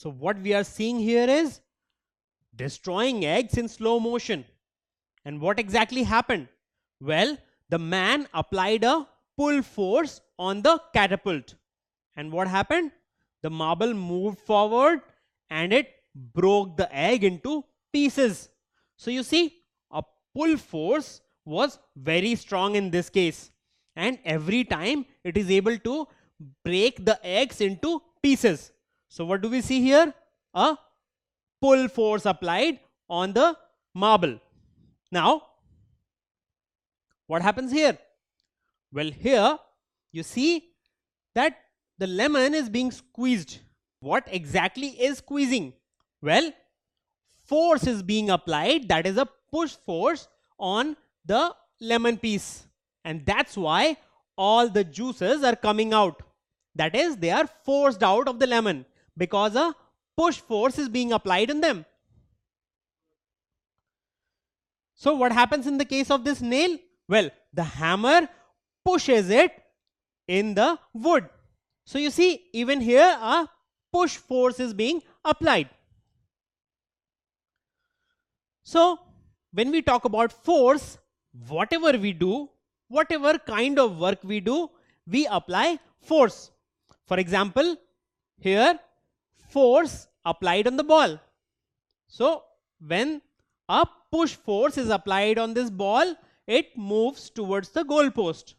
So what we are seeing here is destroying eggs in slow motion. And what exactly happened? Well, the man applied a pull force on the catapult. And what happened? The marble moved forward and it broke the egg into pieces. So you see, a pull force was very strong in this case. And every time it is able to break the eggs into pieces. So what do we see here? A pull force applied on the marble. Now, what happens here? Well, here you see that the lemon is being squeezed. What exactly is squeezing? Well, force is being applied, that is a push force on the lemon piece. And that's why all the juices are coming out. That is, they are forced out of the lemon because a push force is being applied on them. So what happens in the case of this nail? Well, the hammer pushes it in the wood. So you see, even here a push force is being applied. So when we talk about force, whatever we do, whatever kind of work we do, we apply force. For example, here force applied on the ball. So when a push force is applied on this ball, it moves towards the goal post.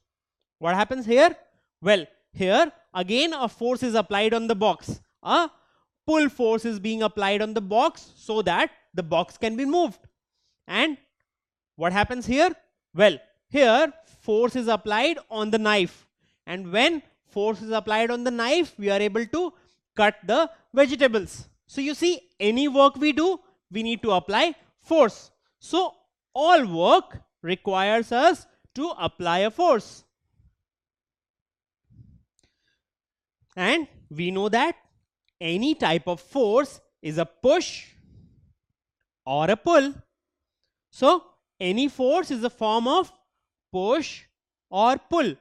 What happens here? Well, here again a force is applied on the box. A pull force is being applied on the box so that the box can be moved. And what happens here? Well, here force is applied on the knife. And when force is applied on the knife, we are able to cut the vegetables. So you see, any work we do, we need to apply force. So all work requires us to apply a force. And we know that any type of force is a push or a pull. So any force is a form of push or pull.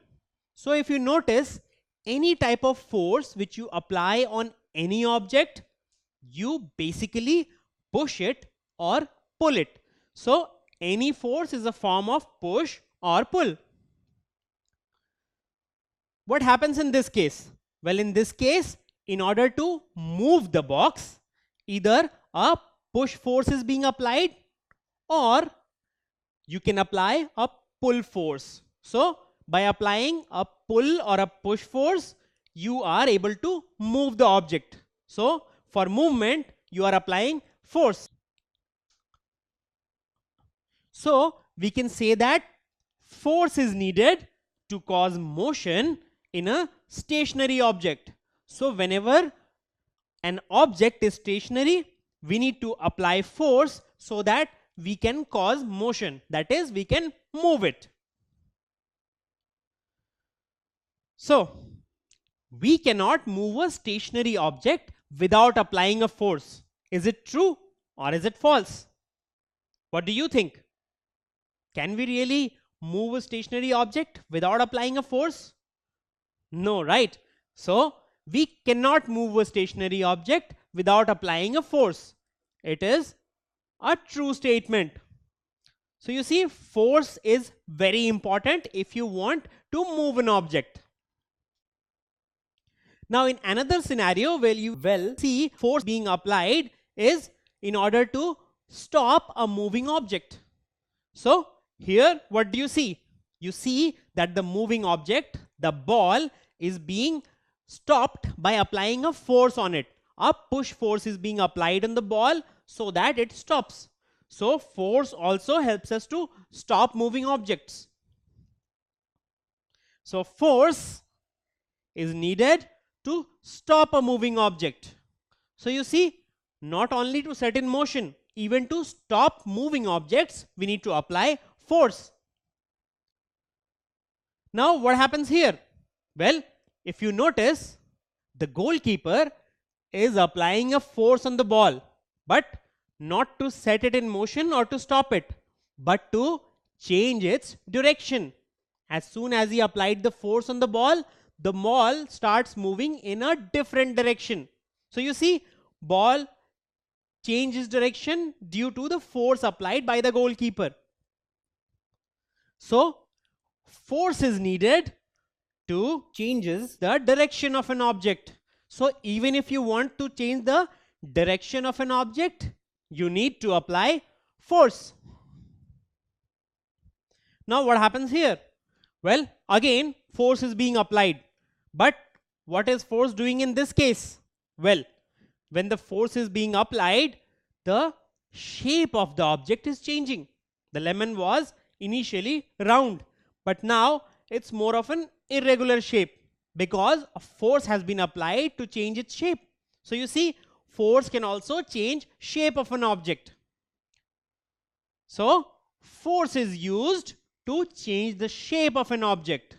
So if you notice, any type of force which you apply on any object, you basically push it or pull it. So any force is a form of push or pull. What happens in this case? Well, in this case, in order to move the box, either a push force is being applied or you can apply a pull force. So by applying a pull or a push force, you are able to move the object. So for movement, you are applying force. So we can say that force is needed to cause motion in a stationary object. So whenever an object is stationary, we need to apply force so that we can cause motion. That is, we can move it. So we cannot move a stationary object without applying a force. Is it true or is it false? What do you think? Can we really move a stationary object without applying a force? No, right? So we cannot move a stationary object without applying a force. It is a true statement. So you see, force is very important if you want to move an object. Now in another scenario where you will see force being applied is in order to stop a moving object. So here what do you see? You see that the moving object, the ball, is being stopped by applying a force on it. A push force is being applied on the ball so that it stops. So force also helps us to stop moving objects. So force is needed to stop a moving object. So you see, not only to set in motion, even to stop moving objects, we need to apply force. Now what happens here? Well, if you notice, the goalkeeper is applying a force on the ball, but not to set it in motion or to stop it, but to change its direction. As soon as he applied the force on the ball starts moving in a different direction. So you see, ball changes direction due to the force applied by the goalkeeper. So force is needed to changes the direction of an object. So even if you want to change the direction of an object, you need to apply force. Now what happens here? Well, again, force is being applied. But what is force doing in this case? Well, when the force is being applied, the shape of the object is changing. The lemon was initially round, but now it's more of an irregular shape because a force has been applied to change its shape. So you see, force can also change shape of an object. So force is used to change the shape of an object.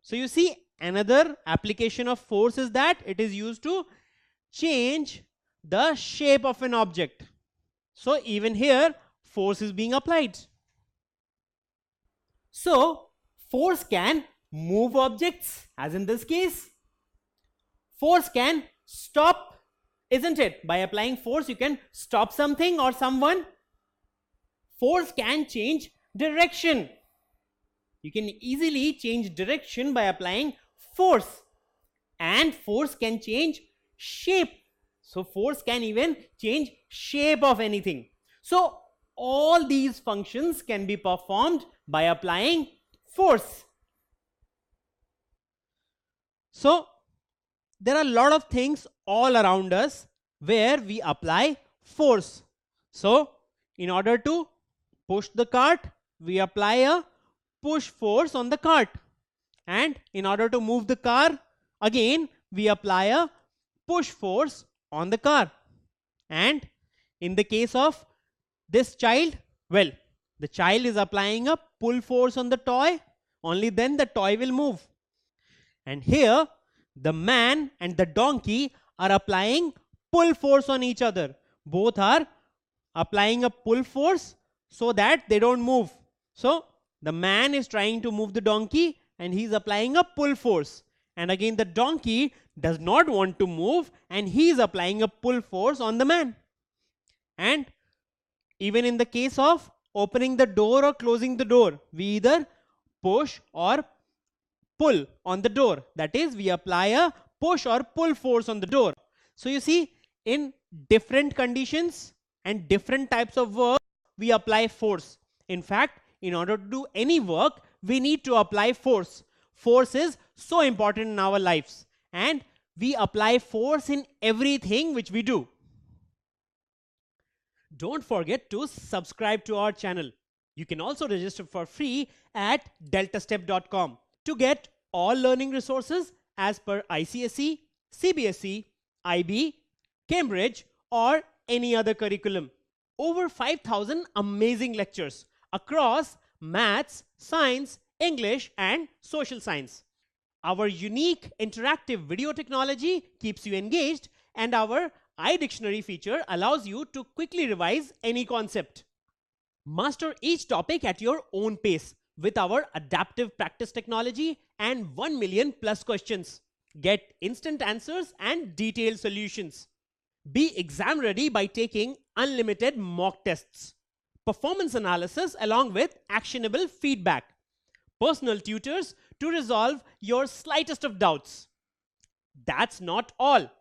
So you see, another application of force is that it is used to change the shape of an object. So even here, force is being applied. So force can move objects, as in this case. Force can stop, isn't it? By applying force, you can stop something or someone. Force can change direction. You can easily change direction by applying force. And force can change shape. So force can even change shape of anything. So all these functions can be performed by applying force. So there are a lot of things all around us where we apply force. So in order to push the cart, we apply a push force on the cart. And in order to move the car, again we apply a push force on the car. And in the case of this child, well, the child is applying a pull force on the toy, only then the toy will move. And here the man and the donkey are applying pull force on each other. Both are applying a pull force so that they don't move. So the man is trying to move the donkey and he's applying a pull force. And again the donkey does not want to move and he is applying a pull force on the man. And even in the case of opening the door or closing the door, we either push or pull on the door. That is, we apply a push or pull force on the door. So you see, in different conditions and different types of work, we apply force. In fact, in order to do any work, we need to apply force. Force is so important in our lives, and we apply force in everything which we do. Don't forget to subscribe to our channel. You can also register for free at deltastep.com to get all learning resources as per ICSE, CBSE, IB, Cambridge, or any other curriculum. Over 5,000 amazing lectures across maths, science, English, and social science. Our unique interactive video technology keeps you engaged, and our iDictionary feature allows you to quickly revise any concept. Master each topic at your own pace with our adaptive practice technology and 1 million plus questions. Get instant answers and detailed solutions. Be exam ready by taking unlimited mock tests, performance analysis along with actionable feedback, personal tutors to resolve your slightest of doubts. That's not all.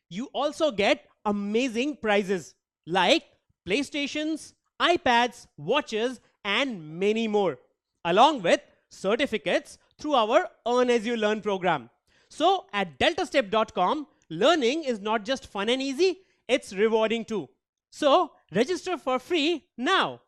You also get amazing prizes like PlayStations, iPads, watches, and many more, along with certificates through our Earn As You Learn program. So at deltastep.com, learning is not just fun and easy, it's rewarding too. So register for free now.